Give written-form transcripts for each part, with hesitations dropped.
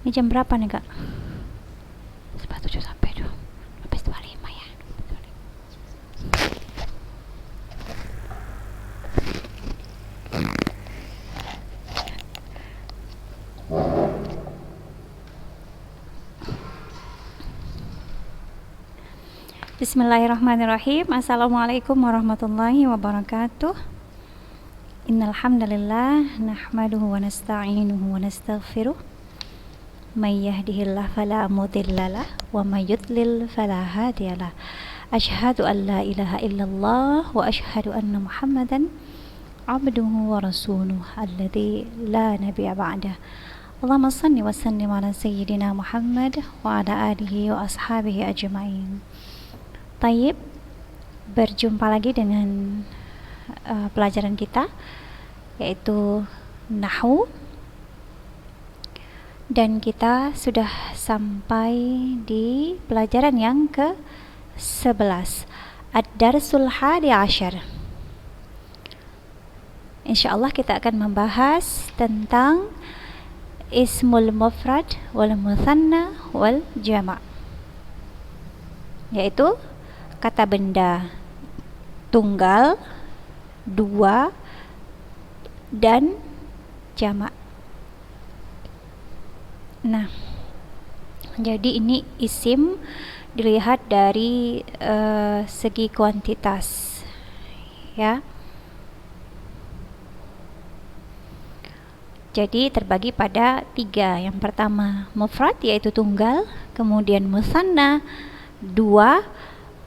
Ini jam berapa nih kak? 7 sampai 12.25 ya. Bismillahirrahmanirrahim. Assalamualaikum warahmatullahi wabarakatuh. Innal hamdalillah nahmaduhu wa nasta'inuhu wa nastaghfiruh. May yahdihillahu fala mudhillalah wa may yudlil fala hadiyalah. Asyhadu an la ilaha illallah wa asyhadu anna Muhammadan abduhu wa rasuluh alladzi la nabiyya ba'dah. Allahumma shalli wa sallim ala sayyidina Muhammad wa ala alihi wa ashabihi ajma'in. Tayyib, berjumpa lagi dengan pelajaran kita yaitu Nahwu, dan kita sudah sampai di pelajaran yang ke-11, Ad-Darsul Hadi Asyar. Insyaallah kita akan membahas tentang Ismul Mufrad wal Muthanna wal Jama', yaitu kata benda tunggal, dua, dan jamak. Nah, jadi ini isim dilihat dari segi kuantitas, ya. Jadi terbagi pada 3. Yang pertama mufrad yaitu tunggal, kemudian musanna 2,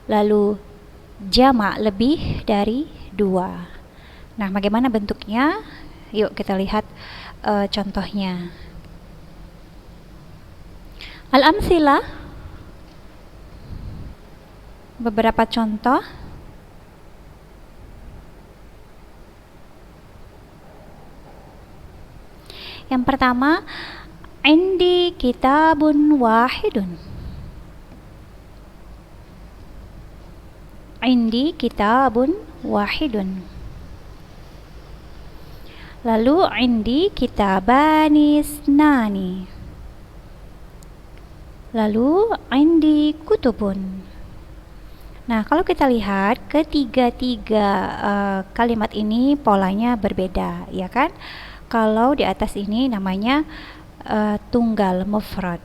lalu jamak lebih dari 2. Nah, bagaimana bentuknya? Yuk kita lihat contohnya. Al-amsilah, beberapa contoh. Yang pertama, indi kitabun wahidun. Indi kitabun wahidun. Lalu indi kitabani isnani. Lalu indi kutubun. Nah, kalau kita lihat ketiga-tiga kalimat ini polanya berbeda, ya kan? Kalau di atas ini namanya tunggal mufrad.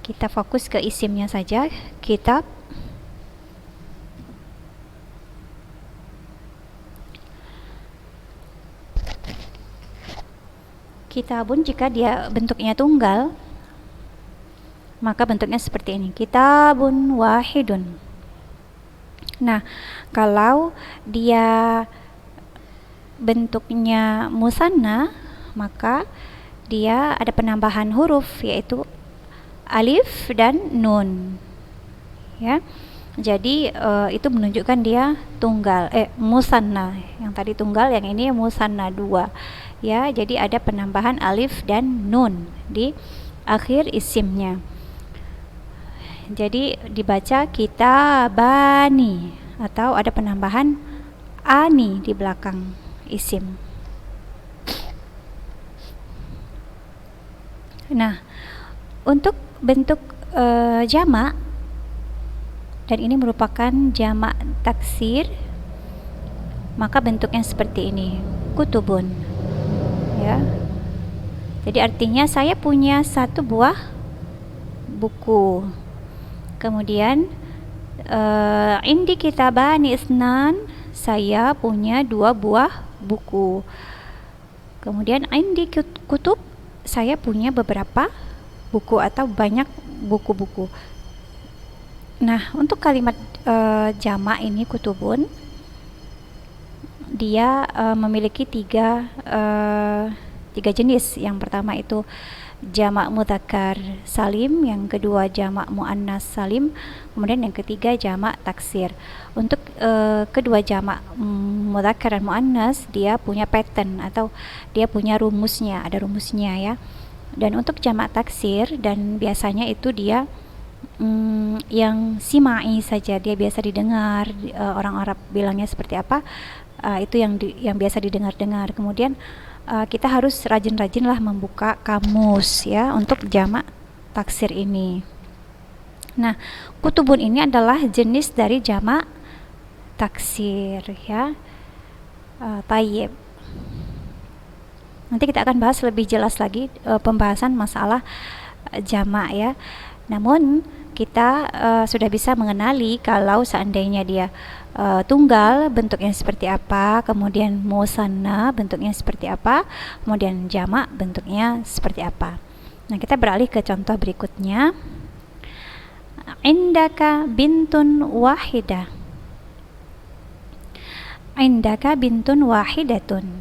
Kita fokus ke isimnya saja, kitab. Kitabun jika dia bentuknya tunggal, maka bentuknya seperti ini, kitabun wahidun. Nah, kalau dia bentuknya musanna, maka dia ada penambahan huruf yaitu alif dan nun, ya. Jadi itu menunjukkan dia tunggal, musanna. Yang tadi tunggal, yang ini musanna 2, ya. Jadi ada penambahan alif dan nun di akhir isimnya. Jadi dibaca kitabani, atau ada penambahan ani di belakang isim. Nah, untuk bentuk jamak, dan ini merupakan jamak taksir, maka bentuknya seperti ini, kutubun, ya. Jadi artinya saya punya 1 buah buku. Kemudian indi kitabani isnan, saya punya 2 buah buku. Kemudian indi kutub, saya punya beberapa buku atau banyak buku-buku. Nah, untuk kalimat jamak ini kutubun, dia memiliki 3 jenis. Yang pertama itu jamak mudzakkar salim, yang kedua jamak muannas salim, kemudian yang ketiga jamak taksir. Untuk kedua jamak mudzakkar dan muannas, dia punya pattern atau dia punya rumusnya, ada rumusnya, ya. Dan untuk jamak taksir, dan biasanya itu dia yang simai saja, dia biasa didengar, orang Arab bilangnya seperti apa, itu yang biasa didengar-dengar. Kemudian kita harus rajin-rajinlah membuka kamus ya untuk jamak taksir ini. Nah, kutubun ini adalah jenis dari jamak taksir ya. Tayyib. Nanti kita akan bahas lebih jelas lagi pembahasan masalah jamak ya. Namun kita sudah bisa mengenali kalau seandainya dia tunggal bentuknya seperti apa, kemudian musanna bentuknya seperti apa, kemudian jamak bentuknya seperti apa. Nah, kita beralih ke contoh berikutnya. Indaka bintun wahidah. Indaka bintun wahidatun.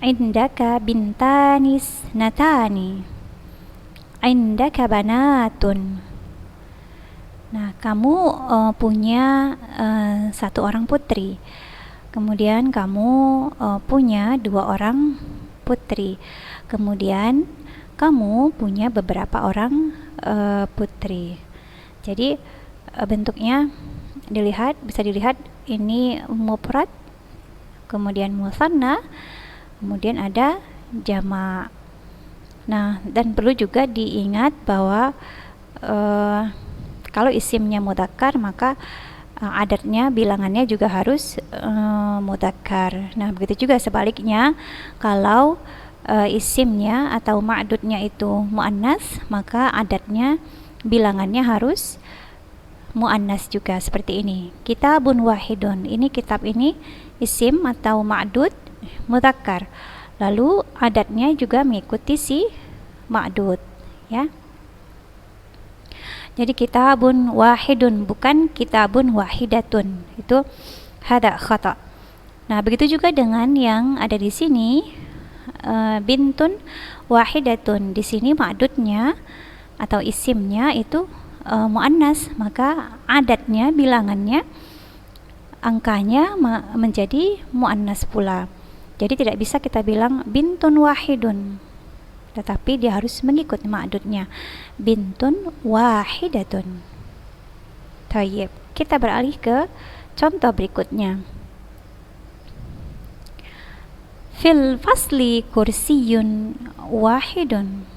Indaka bintanis natani. Indaka banatun. Nah, kamu punya satu orang putri. Kemudian kamu punya 2 orang putri. Kemudian kamu punya beberapa orang putri. Jadi bentuknya bisa dilihat ini mufrad, kemudian musanna, kemudian ada jamak. Nah, dan perlu juga diingat bahwa kalau isimnya mudzakkar maka adatnya bilangannya juga harus mudzakkar. Nah, begitu juga sebaliknya kalau isimnya atau ma'dudnya itu muannas maka adatnya bilangannya harus muannas juga seperti ini. Kitabun wahidun. Ini kitab ini isim atau ma'dud mudzakkar. Lalu adatnya juga mengikuti si ma'dud ya. Jadi kitabun wahidun bukan kitabun wahidatun. Itu hada khata. Nah, begitu juga dengan yang ada di sini bintun wahidatun. Di sini ma'dudnya atau isimnya itu muannas, maka adatnya bilangannya angkanya menjadi muannas pula. Jadi tidak bisa kita bilang bintun wahidun, tetapi dia harus mengikut ma'dudnya. Bintun wahidatun. Tayyib. Kita beralih ke contoh berikutnya. Fil fasli kursiyun wahidun.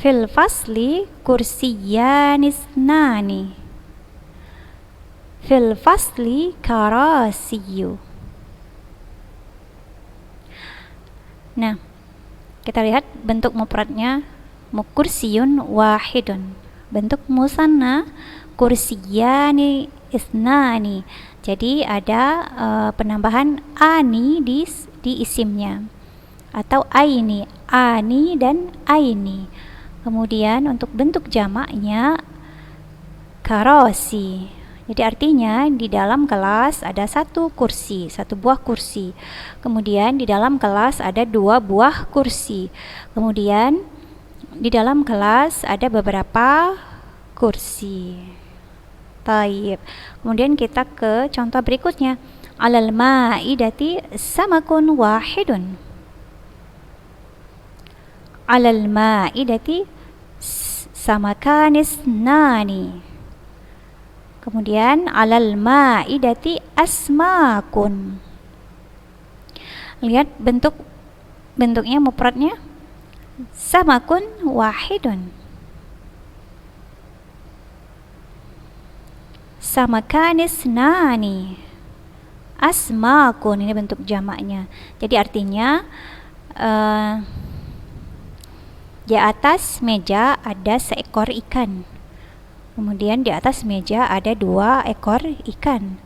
Fil fasli kursiyan isnani. Fil fasli karasiyu. Nah, kita lihat bentuk mufradnya kursiyun wahidun. Bentuk musanna kursiyani isnani. Jadi ada penambahan ani di isimnya atau aini, ani dan aini. Kemudian untuk bentuk jamaknya karasi. Jadi artinya di dalam kelas ada satu buah kursi. Kemudian di dalam kelas ada 2 buah kursi. Kemudian di dalam kelas ada beberapa kursi. Taib. Kemudian kita ke contoh berikutnya. Alal ma'idati samakun wahidun. Alal ma'idati samakan isnani. Kemudian alal ma'idati asmakun. Lihat bentuknya mufradnya samakun wahidun. Samakan isnani. Asmakun, ini bentuk jamaknya. Jadi artinya di atas meja ada seekor ikan. Kemudian di atas meja ada 2 ekor ikan.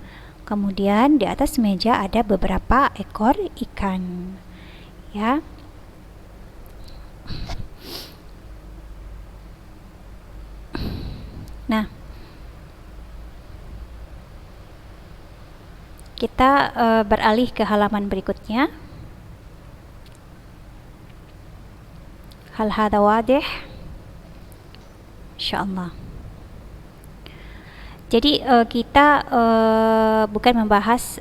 Kemudian di atas meja ada beberapa ekor ikan. Ya. Nah, kita beralih ke halaman berikutnya. Hal hada wadih? Insyaallah. Jadi kita bukan membahas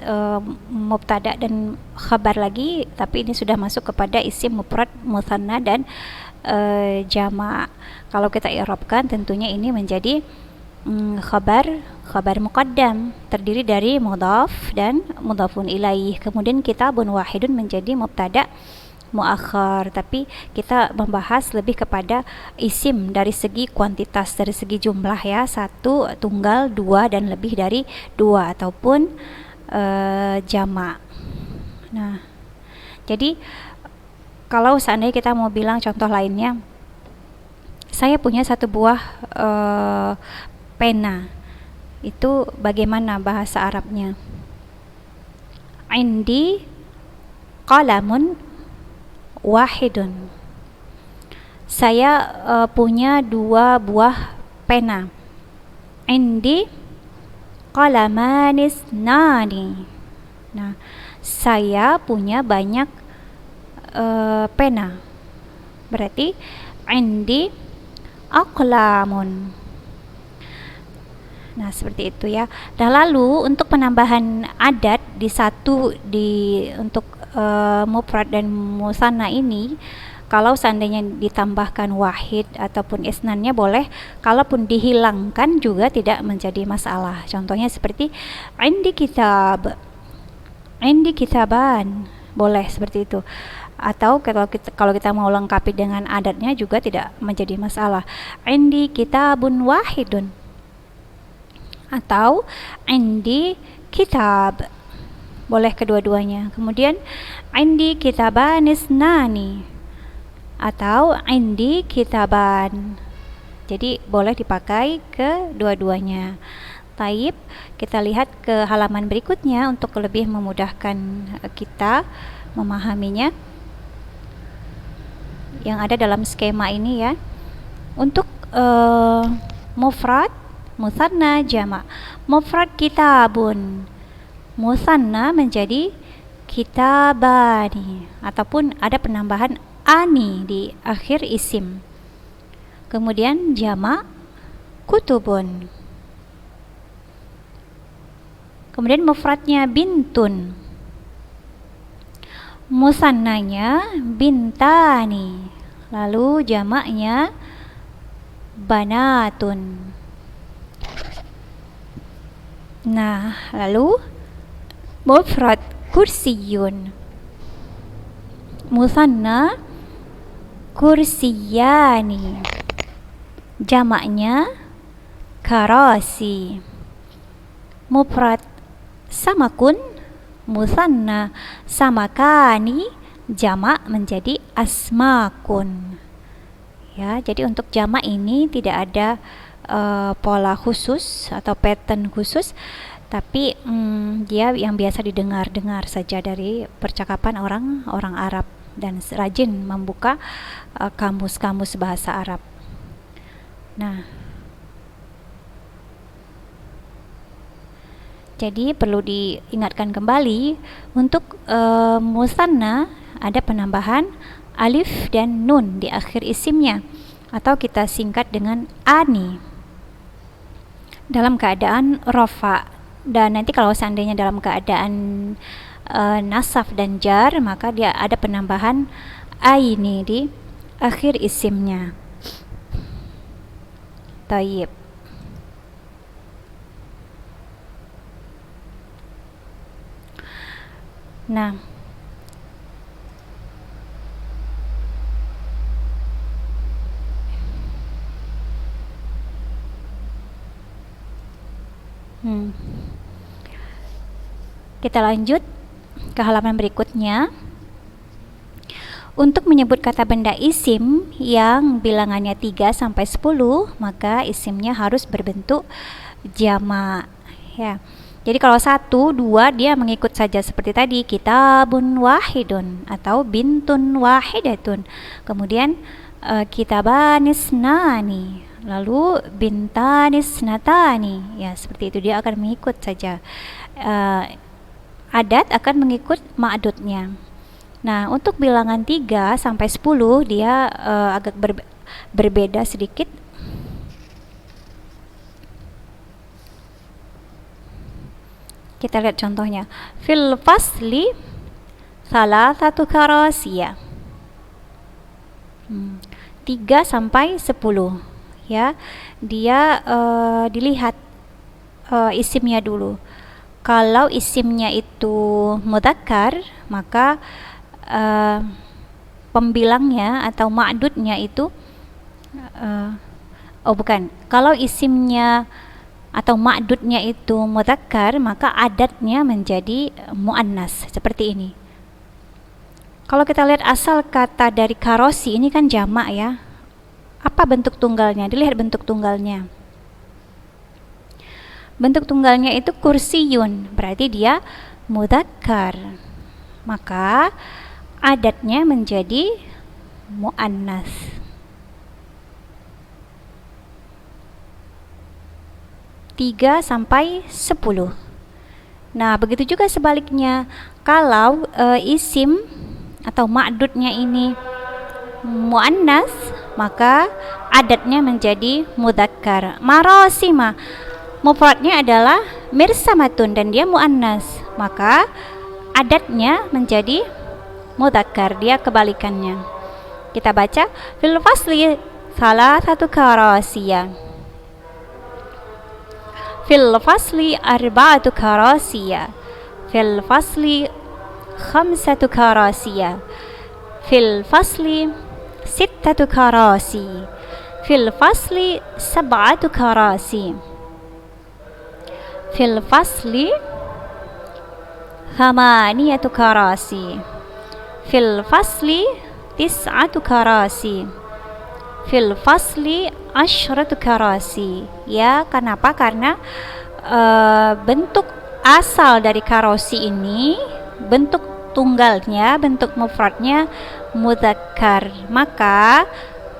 mubtada dan khabar lagi, tapi ini sudah masuk kepada isim mufrad, mutsanna dan jamak. Kalau kita i'rabkan tentunya ini menjadi khabar muqaddam terdiri dari mudhaf dan mudhafun ilaih. Kemudian kitabun wahidun menjadi mubtada muakhar, tapi kita membahas lebih kepada isim dari segi kuantitas, dari segi jumlah ya, satu, tunggal, dua, dan lebih dari dua, ataupun jamak. Nah, jadi kalau seandainya kita mau bilang contoh lainnya, saya punya satu buah pena, itu bagaimana bahasa Arabnya? Indi qalamun wahidun. Saya punya dua buah pena. Indi qalamanis nani. Nah, saya punya banyak pena. Berarti indi aqlamun. Nah, seperti itu ya. Dan lalu untuk penambahan adat untuk mufrad dan musanna ini, kalau seandainya ditambahkan wahid ataupun isnannya boleh, kalaupun dihilangkan juga tidak menjadi masalah. Contohnya seperti indi kitab, indi kitaban, boleh seperti itu. Atau kalau kita mau lengkapi dengan adatnya juga tidak menjadi masalah. Indi kitabun wahidun, atau indi kitab, boleh kedua-duanya. Kemudian indi kitabanis nani, atau indi kitaban, jadi boleh dipakai kedua-duanya. Taib, kita lihat ke halaman berikutnya untuk lebih memudahkan kita memahaminya yang ada dalam skema ini ya. Untuk mufrad, musanna, jamak. Mufrad kitabun, musanna menjadi kitabani, ataupun ada penambahan ani di akhir isim. Kemudian jamak kutubun. Kemudian mufradnya bintun, musannanya bintani, lalu jamaknya banatun. Nah, lalu mufrad kursiyun, musanna kursiyani, jamaknya karasi. Mufrad samakun, musanna samakani, jamak menjadi asmakun. Ya, jadi untuk jamak ini tidak ada pola khusus atau pattern khusus, tapi dia yang biasa didengar-dengar saja dari percakapan orang Arab dan rajin membuka kamus-kamus bahasa Arab. Nah, jadi perlu diingatkan kembali untuk musanna ada penambahan alif dan nun di akhir isimnya, atau kita singkat dengan ani dalam keadaan rafa. Dan nanti kalau seandainya dalam keadaan nasab dan jar, maka dia ada penambahan aini di akhir isimnya. Taib. Nah, kita lanjut ke halaman berikutnya. Untuk menyebut kata benda isim yang bilangannya 3 sampai 10, maka isimnya harus berbentuk jamak ya. Jadi kalau 1, 2 dia mengikut saja seperti tadi, kitabun wahidun atau bintun wahidatun. Kemudian kitabanis nani, lalu bintanis natani, ya seperti itu, dia akan mengikut saja. Adat akan mengikut ma'dudnya. Nah, untuk bilangan 3 sampai 10 dia agak berbeda sedikit. Kita lihat contohnya. Fil fasli salasatu karasiyah. 3 sampai 10. ya. Dia dilihat isimnya dulu. Kalau isimnya itu mudzakkar, maka pembilangnya atau ma'dudnya itu kalau isimnya atau ma'dudnya itu mudzakkar, maka adatnya menjadi muannas seperti ini. Kalau kita lihat asal kata dari karosi, ini kan jamak ya. Apa bentuk tunggalnya? Dilihat bentuk tunggalnya. Bentuk tunggalnya itu kursiyun, berarti dia mudzakkar. Maka adatnya menjadi muannas. Tiga sampai 10. Nah, begitu juga sebaliknya. Kalau isim atau ma'dudnya ini muannas, maka adatnya menjadi mudzakkar. Marasima, mufradnya adalah mirsamatun dan dia muannas, maka adatnya menjadi mudzakkar, dia kebalikannya. Kita baca fil fasli salah satu karasiyah, fil fasli arba'atu karasiyah, fil fasli khamsatu karasiyah, fil fasli sittatu karasi, fil fasli sab'atu karasi, fil fasli thamaniyatu karasi, fil fasli tis'atu karasi, fil fasli asyratu karasi. Ya, kenapa? Karena bentuk asal dari karosi ini, bentuk tunggalnya, bentuk mufradnya mudzakkar, maka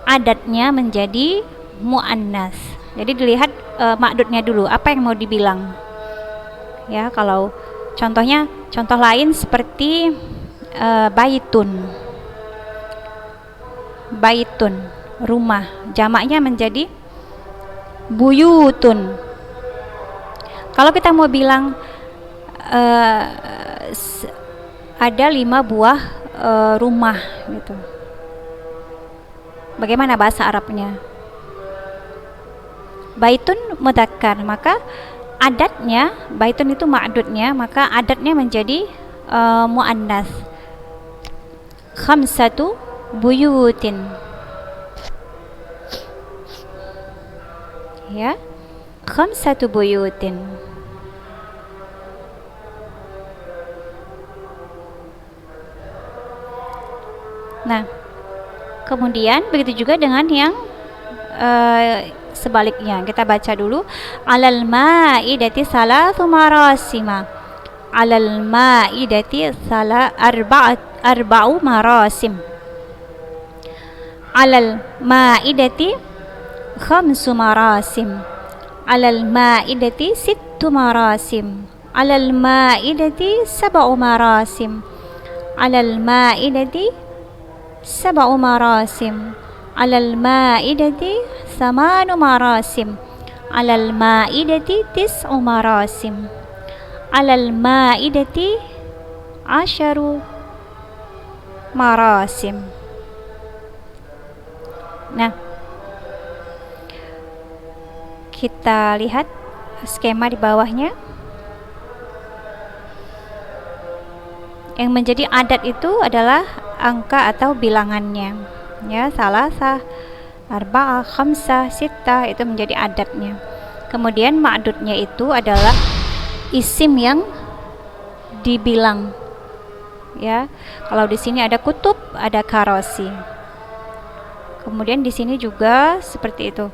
adatnya menjadi muannas. Jadi dilihat ma'dudnya dulu, apa yang mau dibilang. Ya, kalau contohnya, contoh lain seperti baitun. Baitun, rumah, jamaknya menjadi buyutun. Kalau kita mau bilang ada 5 buah rumah gitu, bagaimana bahasa Arabnya? Baitun mudzakkar, maka adatnya, baitun itu ma'dudnya, maka adatnya menjadi muannas. Khamsatu buyutin, ya, khamsatu buyutin. Nah, kemudian begitu juga dengan yang sebaliknya. Kita baca dulu. Alal ma'idati salatu marasima. Alal ma'idati arba'u marasim. Alal ma'idati khamsu marasim. Alal ma'idati sittu marasim. Alal ma'idati sab'u marasim. Alal ma'idati sab'u marasim. Alal ma'idati thamanu marasim. Alal ma'idati tis'u marasim. Alal ma'idati asyaru marasim. Nah, kita lihat skema di bawahnya. Yang menjadi adat itu adalah angka atau bilangannya, ya, salasa, arba'ah, khamsah, sittah, itu menjadi adatnya. Kemudian ma'dudnya itu adalah isim yang dibilang, ya. Kalau di sini ada kutub, ada karosi. Kemudian di sini juga seperti itu.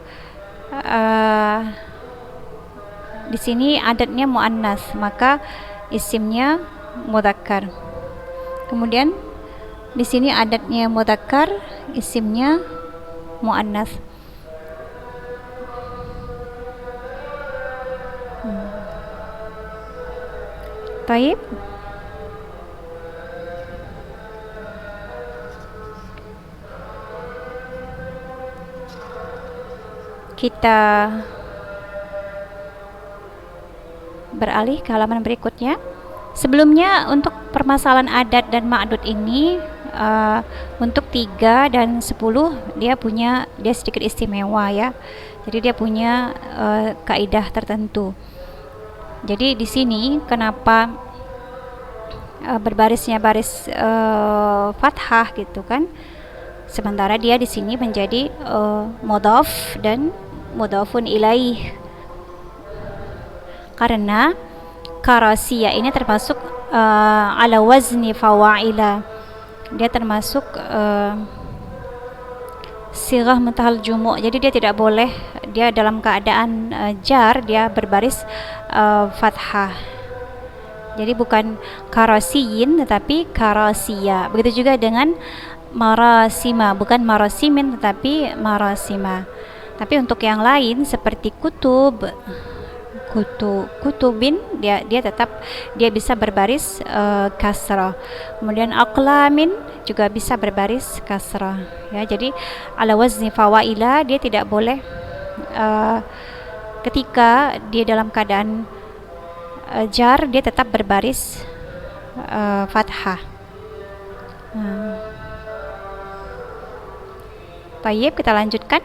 Di sini adatnya muannas, maka isimnya mudzakkar. Kemudian di sini adatnya mudzakkar, isimnya muannas. Taib. Kita beralih ke halaman berikutnya. Sebelumnya, untuk permasalahan adat dan ma'dud ini untuk 3 dan 10 dia sedikit istimewa ya. Jadi dia punya kaidah tertentu. Jadi di sini kenapa berbarisnya baris fathah gitu kan? Sementara dia di sini menjadi mudhaf dan mudhafun ilaih. Karena karasiya ini termasuk ala wazni fawa'ila. Dia termasuk sirah muntahal jumu'. Jadi dia tidak boleh, dia dalam keadaan jar dia berbaris fathah. Jadi bukan karasiyin tetapi karasiya. Begitu juga dengan marasima, bukan marasimin tetapi marasima. Tapi untuk yang lain seperti kutubin dia tetap dia bisa berbaris kasrah. Kemudian aqlamin juga bisa berbaris kasrah ya. Jadi ala wazni fawaila dia tidak boleh ketika dia dalam keadaan jar dia tetap berbaris fathah. Baik, kita lanjutkan.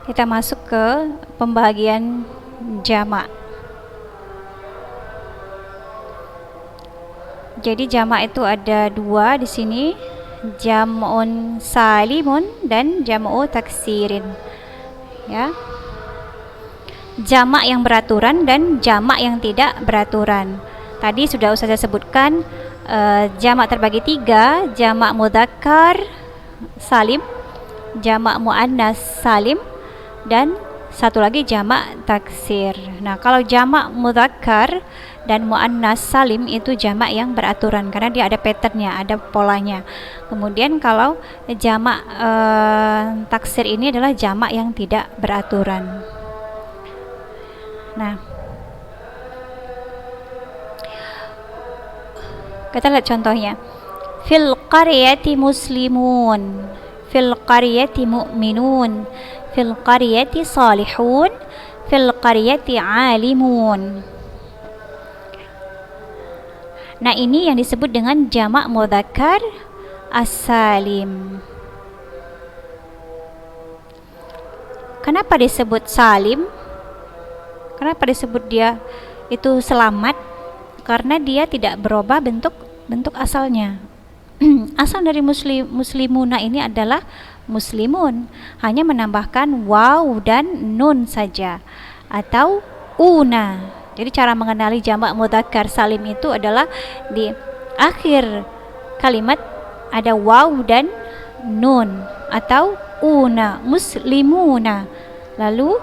Kita masuk ke pembagian jamak. Jadi jamak itu ada 2 di sini, jam'un salimun dan jam'u taksirin. Ya. Jamak yang beraturan dan jamak yang tidak beraturan. Tadi sudah saya sebutkan jamak terbagi 3, jamak mudzakkar salim, jamak muannas salim, dan satu lagi jamak taksir. Nah, kalau jamak mudzakkar dan muannas salim itu jamak yang beraturan karena dia ada patternnya, ada polanya. Kemudian kalau jamak taksir ini adalah jamak yang tidak beraturan. Nah, kita lihat contohnya. Fil qaryati muslimun, fil qaryati mu'minun, fil qaryati salihun, fil qaryati alimun. Nah, ini yang disebut dengan jamak mudzakkar as-salim. Kenapa disebut salim? Kenapa disebut dia itu selamat? Karena dia tidak berubah bentuk asalnya. Asal dari muslimuna ini adalah muslimun, hanya menambahkan waw dan nun saja atau una. Jadi cara mengenali jamak mudzakkar salim itu adalah di akhir kalimat ada waw dan nun atau una, muslimuna. Lalu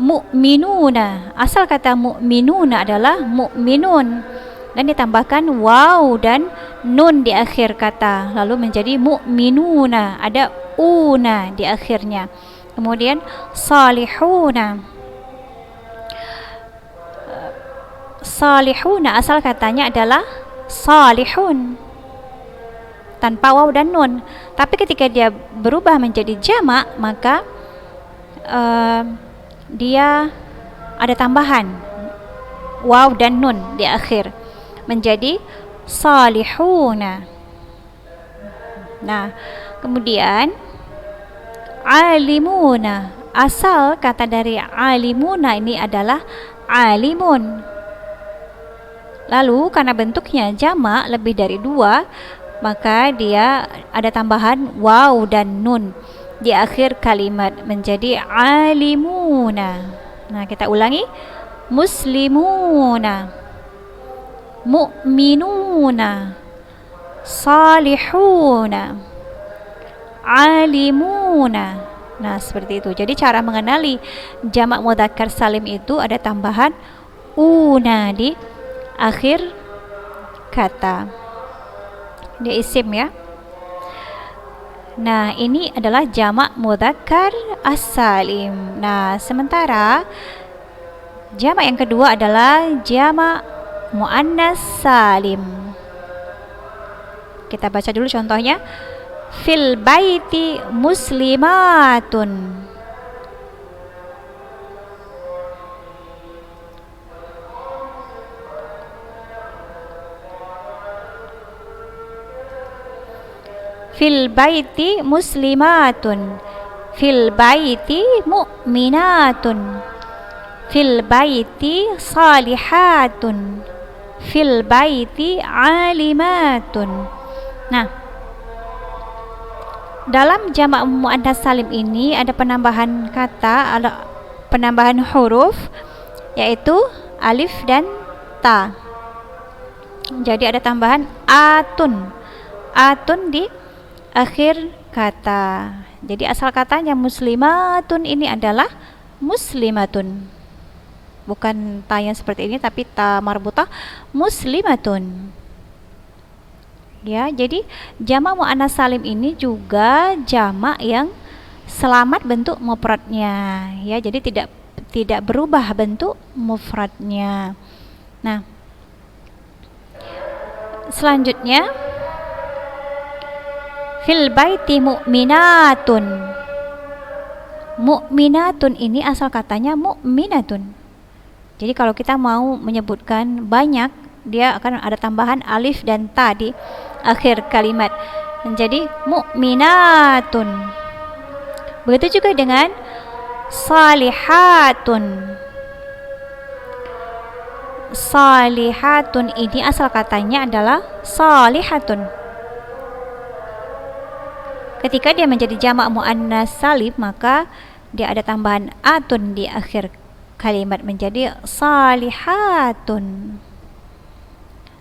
mu'minuna, asal kata mu'minuna adalah mu'minun dan ditambahkan waw dan nun di akhir kata, lalu menjadi mu'minuna, ada una di akhirnya. Kemudian salihuna, salihuna asal katanya adalah salihun tanpa waw dan nun, tapi ketika dia berubah menjadi jamak maka dia ada tambahan waw dan nun di akhir menjadi salihuna. Nah, kemudian alimuna, asal kata dari alimuna ini adalah alimun. Lalu karena bentuknya jamak lebih dari 2, maka dia ada tambahan waw dan nun di akhir kalimat menjadi alimuna. Nah, kita ulangi. Muslimuna, mu'minuna, salihuna, alimuna. Nah, seperti itu. Jadi cara mengenali jamak mudzakkar salim itu ada tambahan una di akhir kata. Dia isim ya. Nah, ini adalah jamak mudzakkar as-salim. Nah, sementara jamak yang kedua adalah jamak muannas salim. Kita baca dulu contohnya. Fil baiti muslimatun. fil baiti muslimatun, fil baiti mu'minatun, fil baiti salihatun, fil baiti alimatun. Nah, dalam jamak muannas salim ini ada penambahan kata, ada penambahan huruf, yaitu alif dan ta. Jadi ada tambahan atun, atun di akhir kata. Jadi asal katanya muslimatun ini adalah muslimatun, bukan ta yang seperti ini tapi ta marbutah, muslimatun. Ya, jadi jamak muannas salim ini juga jamak yang selamat bentuk mufradnya, ya. Jadi tidak berubah bentuk mufradnya. Nah, selanjutnya fil baiti mu'minatun. Mu'minatun ini asal katanya mu'minatun. Jadi kalau kita mau menyebutkan banyak, dia akan ada tambahan alif dan ta di akhir kalimat. Jadi mu'minatun. Begitu juga dengan salihatun. Salihatun ini asal katanya adalah salihatun. Ketika dia menjadi jamak muannas salim, maka dia ada tambahan atun di akhir kalimat menjadi salihatun.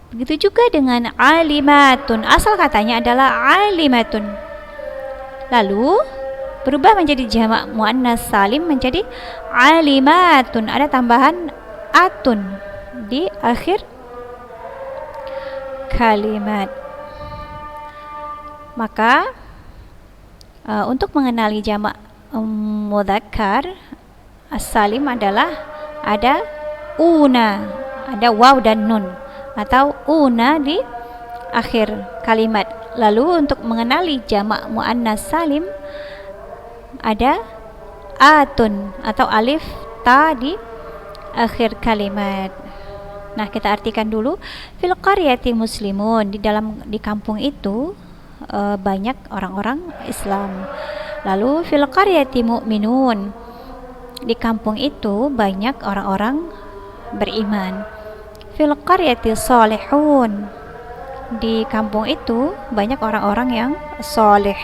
Begitu juga dengan alimatun, asal katanya adalah alimatun. Lalu berubah menjadi jamak muannas salim menjadi alimatun, ada tambahan atun di akhir kalimat. Maka untuk mengenali jamak mudzakkar as-salim adalah ada una, ada waw dan nun, atau una di akhir kalimat. Lalu untuk mengenali jamak muannas salim ada atun atau alif ta di akhir kalimat. Nah, kita artikan dulu. Fil qaryati muslimun, di kampung itu banyak orang-orang Islam. Lalu fil qaryati mu'minun, di kampung itu banyak orang-orang beriman. Fil qaryati salihun, di kampung itu banyak orang-orang yang soleh.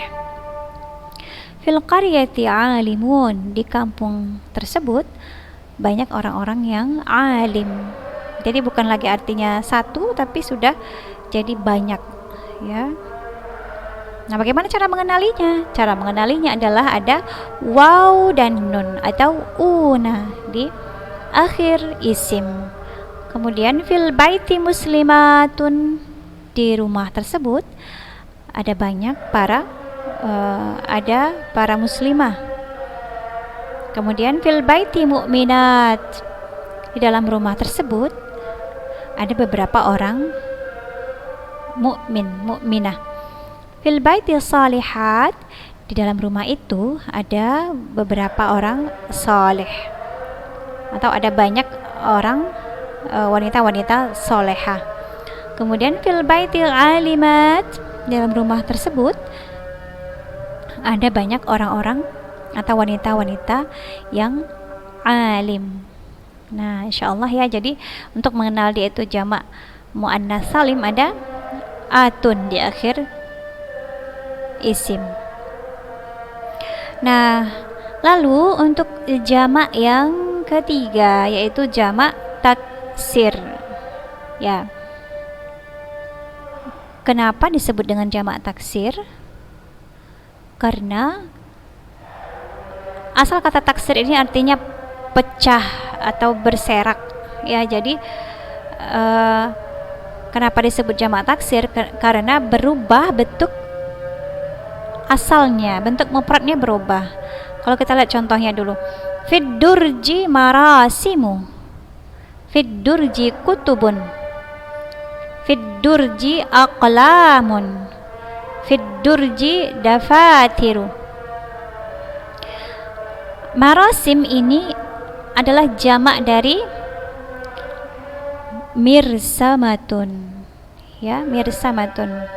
Fil qaryati alimun, di kampung tersebut banyak orang-orang yang alim. Jadi bukan lagi artinya satu tapi sudah jadi banyak, ya. Nah, bagaimana cara mengenalinya? Cara mengenalinya adalah ada waw dan nun atau una di akhir isim. Kemudian fil baiti muslimatun, di rumah tersebut ada banyak para muslimah. Kemudian fil baiti mu'minat, di dalam rumah tersebut ada beberapa orang mukminah. Fil baiti salihat, di dalam rumah itu ada beberapa orang saleh, atau ada banyak orang wanita-wanita solehah. Kemudian fil baiti alimat, dalam rumah tersebut ada banyak orang-orang atau wanita-wanita yang alim. Nah, insyaallah ya, jadi untuk mengenal dia itu jamak muannas salim ada atun di akhir isim. Nah, lalu untuk jamak yang ketiga yaitu jamak taksir. Ya. Kenapa disebut dengan jamak taksir? Karena asal kata taksir ini artinya pecah atau berserak, ya. Jadi kenapa disebut jamak taksir? Karena berubah bentuk asalnya, bentuk mufradnya berubah. Kalau kita lihat contohnya dulu, fid durji marasimu, fid durji kutubun, fid durji aqlamun, fid durji dafatiru. Marasim ini adalah jamak dari mirsamatun, ya, mirsamatun.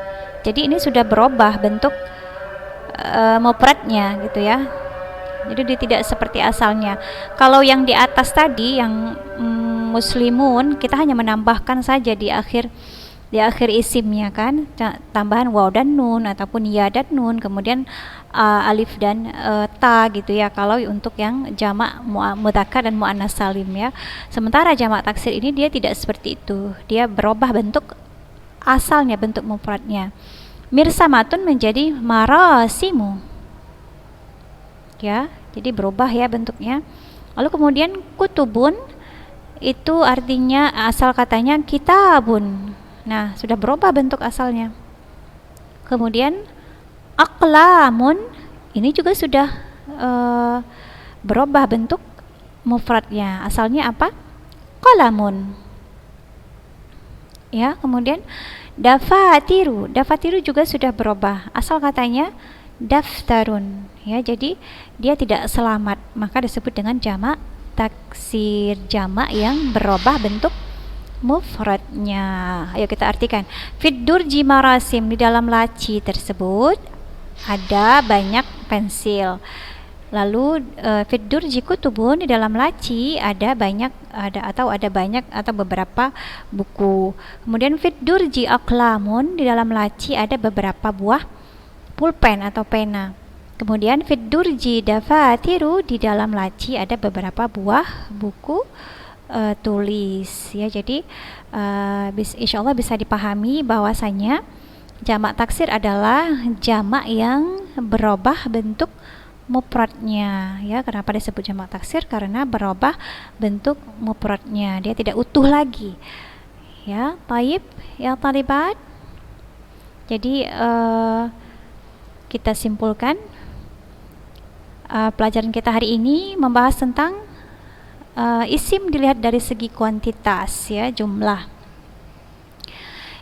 Jadi ini sudah berubah bentuk mufradnya gitu ya. Jadi dia tidak seperti asalnya. Kalau yang di atas tadi yang muslimun, kita hanya menambahkan saja di akhir isimnya kan, tambahan waw dan nun ataupun ya dan nun, kemudian alif dan ta gitu ya. Kalau untuk yang jamak mudzakkar dan muannas salim ya. Sementara jamak taksir ini dia tidak seperti itu. Dia berubah bentuk asalnya, bentuk mufradnya. Mirsamatun menjadi marasimu. Ya, jadi berubah ya bentuknya. Lalu kemudian kutubun itu artinya asal katanya kitabun. Nah, sudah berubah bentuk asalnya. Kemudian aqlamun ini juga sudah berubah bentuk mufradnya. Asalnya apa? Qalamun. Ya, kemudian dafatiru juga sudah berubah. Asal katanya daftarun ya, jadi dia tidak selamat, maka disebut dengan jamak taksir, jamak yang berubah bentuk mufradnya. Ayo kita artikan. Fid durji marasim, di dalam laci tersebut ada banyak pensil. Lalu fid durji kutubun, di dalam laci ada banyak atau beberapa buku. Kemudian fid durji aqlamun, di dalam laci ada beberapa buah pulpen atau pena. Kemudian fid durji dafatiru, di dalam laci ada beberapa buah buku tulis ya. Jadi insyaallah bisa dipahami bahwasanya jamak taksir adalah jamak yang berubah bentuk mufradnya ya. Kenapa disebut jamak taksir? Karena berubah bentuk mufradnya, dia tidak utuh lagi ya. Taib ya talibat. Jadi kita simpulkan pelajaran kita hari ini membahas tentang isim dilihat dari segi kuantitas ya, jumlah.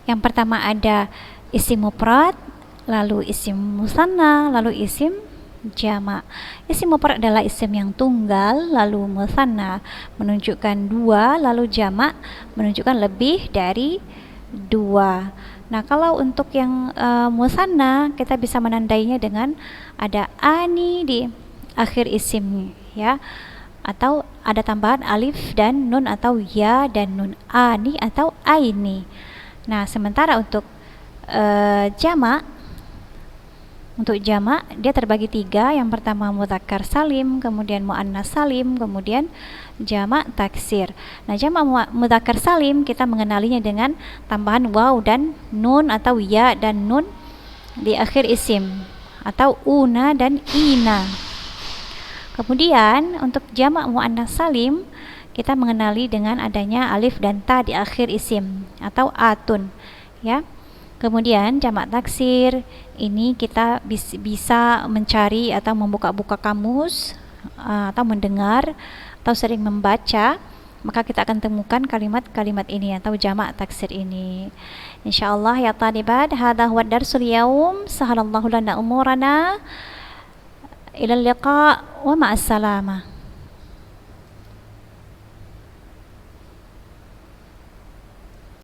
Yang pertama ada isim mufrad, lalu isim musanna, lalu isim jamak. Isim mufrad adalah isim yang tunggal, lalu musanna menunjukkan dua, lalu jamak menunjukkan lebih dari dua. Nah, kalau untuk yang musanna kita bisa menandainya dengan ada ani di akhir isim ya, atau ada tambahan alif dan nun atau ya dan nun, ani atau aini. Nah, sementara untuk jamak, dia terbagi tiga. Yang pertama mudzakkar salim, kemudian muannas salim, kemudian jamak taksir. Nah, jamak mudzakkar salim kita mengenalinya dengan tambahan waw dan nun atau ya dan nun di akhir isim, atau una dan ina. Kemudian untuk jamak muannas salim kita mengenali dengan adanya alif dan ta di akhir isim atau atun ya. Kemudian jamak taksir ini kita bisa mencari atau membuka-buka kamus atau mendengar atau sering membaca, maka kita akan temukan kalimat-kalimat ini atau jamak taksir ini. Insyaallah ya talibat, hadza huwa darsul yaum. Sahalallahu lana umurana. Ila liqa wa ma'as salamah.